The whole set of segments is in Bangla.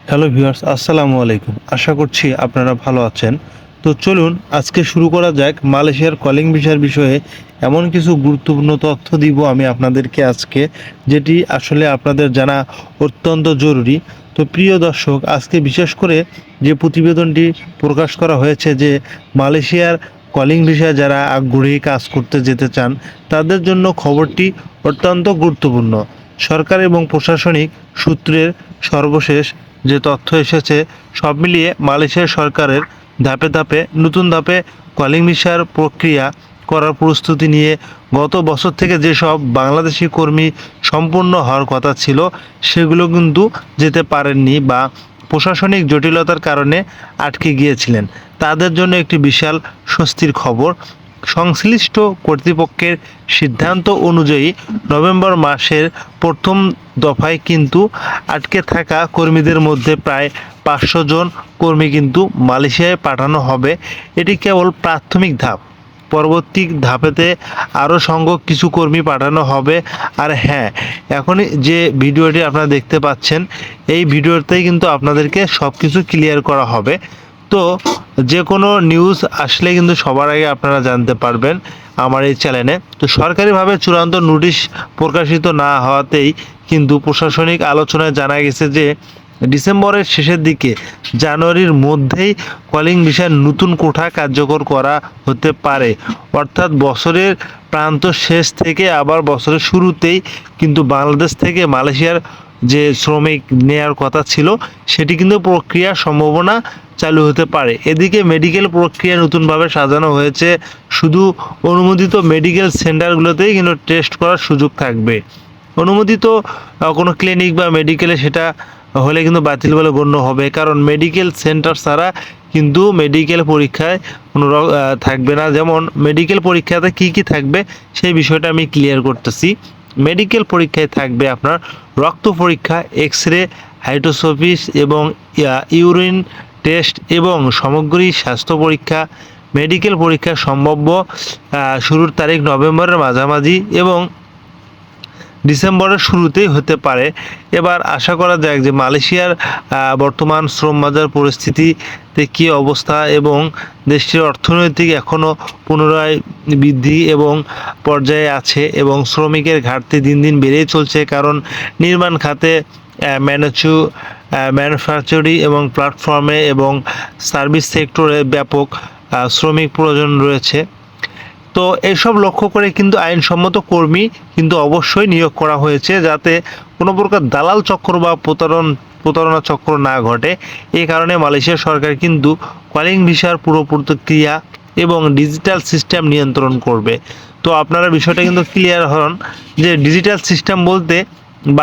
হ্যালো ভিউয়ার্স, আসসালামু আলাইকুম। আশা করছি আপনারা ভালো আছেন। তো চলুন আজকে শুরু করা যাক মালয়েশিয়ার কলিং ভিসার বিষয়ে। এমন কিছু গুরুত্বপূর্ণ তথ্য দিব আমি আপনাদেরকে আজকে, যেটি আসলে আপনাদের জানা অত্যন্ত জরুরি। তো প্রিয় দর্শক, আজকে বিশেষ করে যে প্রতিবেদনটি প্রকাশ করা হয়েছে যে মালয়েশিয়ার কলিং ভিসায় যারা আগ্রহী কাজ করতে যেতে চান তাদের জন্য খবরটি অত্যন্ত গুরুত্বপূর্ণ। সরকার এবং প্রশাসনিক সূত্রের সর্বশেষ যে তথ্য এসেছে, সব মিলিয়ে মালয়েশিয়া সরকারের নতুন ধাপে কলিং ভিসার প্রক্রিয়া করার প্রস্তুতি নিয়ে গত বছর থেকে যেসব বাংলাদেশি কর্মী সম্পূর্ণ হওয়ার কথা ছিল সেগুলো কিন্তু যেতে পারেননি বা প্রশাসনিক জটিলতার কারণে আটকে গিয়েছিলেন, তাদের জন্য একটি বিশাল স্বস্তির খবর। সংশ্লিষ্ট কর্তৃপক্ষের সিদ্ধান্ত অনুযায়ী নভেম্বর মাসের প্রথম দফায় কিন্তু আটকে থাকা কর্মীদের মধ্যে প্রায় 500 জন কর্মী কিন্তু মালয়েশিয়ায় পাঠানো হবে। এটি কেবল প্রাথমিক ধাপ। পরবর্তী ধাপেতে আরও সংখ্যক কিছু কর্মী পাঠানো হবে। আর হ্যাঁ, এখনই যে ভিডিওটি আপনারা দেখতে পাচ্ছেন, এই ভিডিওতেই কিন্তু আপনাদেরকে সব কিছু ক্লিয়ার করা হবে। তো যে কোনো নিউজ আসলে কিন্তু সবার আগে আপনারা জানতে পারবেন আমার এই চ্যানেলে। তো সরকারিভাবে চূড়ান্ত নোটিশ প্রকাশিত না হওয়াতেই কিন্তু প্রশাসনিক আলোচনায় জানা গেছে যে ডিসেম্বরের শেষের দিকে জানুয়ারির মধ্যেই কলিং ভিসার নতুন কোঠা কার্যকর করা হতে পারে। অর্থাৎ বছরের প্রান্ত শেষ থেকে আবার বছরের শুরুতেই কিন্তু বাংলাদেশ থেকে মালয়েশিয়ার যে শ্রমিক নেয়ার কথা ছিল সেটি কিন্তু প্রক্রিয়ার সম্ভাবনা চালু হতে পারে। এদিকে মেডিকেল প্রক্রিয়া নতুনভাবে সাজানো হয়েছে। শুধু অনুমোদিত মেডিকেল সেন্টারগুলোতেই কিন্তু টেস্ট করার সুযোগ থাকবে। অনুমোদিত কোনো ক্লিনিক বা মেডিকেলে সেটা হলে কিন্তু বাতিল বলে গণ্য হবে, কারণ মেডিকেল সেন্টার ছাড়া কিন্তু মেডিকেল পরীক্ষায় কোনো থাকবে না। যেমন মেডিকেল পরীক্ষাতে কি কি থাকবে সেই বিষয়টা আমি ক্লিয়ার করতেছি। মেডিকেল পরীক্ষায় থাকবে আপনার রক্ত পরীক্ষা, এক্স রে, হাইড্রোস্কোপি এবং ইউরিন টেস্ট এবং সমগ্রী স্বাস্থ্য পরীক্ষা। মেডিকেল পরীক্ষা সম্ভাব্য শুরুর তারিখ নভেম্বরের মাঝামাঝি এবং ডিসেম্বরের শুরুতেই হতে পারে। এবার আশা করা যায় যে মালয়েশিয়ার বর্তমান শ্রম বাজার পরিস্থিতিতে কী অবস্থা এবং দেশটির অর্থনৈতিক এখনও পুনরায় বৃদ্ধি এবং পর্যায়ে আছে এবং শ্রমিকের ঘাটতি দিন দিন বেড়েই চলছে, কারণ নির্মাণ খাতে ম্যানুফ্যাকচারিং এবং প্ল্যাটফর্মে এবং সার্ভিস সেক্টরে ব্যাপক শ্রমিক প্রয়োজন রয়েছে। তো এসব লক্ষ্য করে কিন্তু আইনসম্মত কর্মী কিন্তু অবশ্যই নিয়োগ করা হয়েছে, যাতে কোনো প্রকার দালাল চক্র বা প্রতারণা চক্র না ঘটে। এই কারণে মালয়েশিয়া সরকার কিন্তু কলিং ভিসার পুরো প্রক্রিয়া এবং ডিজিটাল সিস্টেম নিয়ন্ত্রণ করবে। তো আপনারা বিষয়টা কিন্তু ক্লিয়ার হন যে ডিজিটাল সিস্টেম বলতে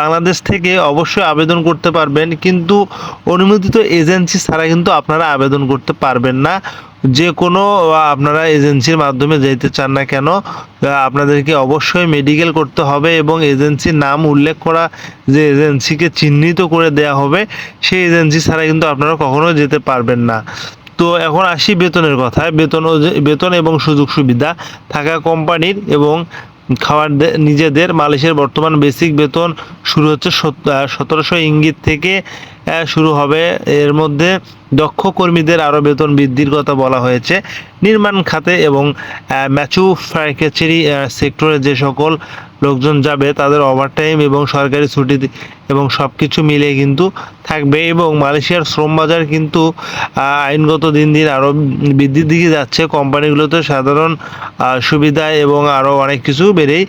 বাংলাদেশ থেকে অবশ্যই আবেদন করতে পারবেন, কিন্তু অনুমোদিত এজেন্সি ছাড়া কিন্তু আপনারা আবেদন করতে পারবেন না। যে কোনো আপনারা এজেন্সির মাধ্যমে যেতে চান না কেন, আপনাদেরকে অবশ্যই মেডিকেল করতে হবে এবং এজেন্সির নাম উল্লেখ করা, যে এজেন্সিকে চিহ্নিত করে দেয়া হবে, সেই এজেন্সি ছাড়া কিন্তু আপনারা কখনো যেতে পারবেন না। তো এখন আসি বেতনের কথায়। বেতন এবং সুযোগ সুবিধা থাকা কোম্পানির এবং খাওয়ার নিজেদের। মালয়েশিয়ার বর্তমান বেসিক বেতন শুরু হচ্ছে 1700 ইঙ্গিত থেকে শুরু হবে। এর মধ্যে দক্ষ কর্মীদের আরও বেতন বৃদ্ধির কথা বলা হয়েছে। নির্মাণ খাতে এবং ম্যানুফ্যাকচারিং সেক্টরে যে সকল লোকজন যাবে তাদের ওভারটাইম এবং সরকারি ছুটি এবং সব কিছু মিলে কিন্তু থাকবে। এবং মালয়েশিয়ার শ্রম বাজার কিন্তু আইনগত দিন দিন আরও বৃদ্ধির দিকে যাচ্ছে। কোম্পানিগুলোতে সাধারণ সুবিধা এবং আরও অনেক কিছু বেড়েই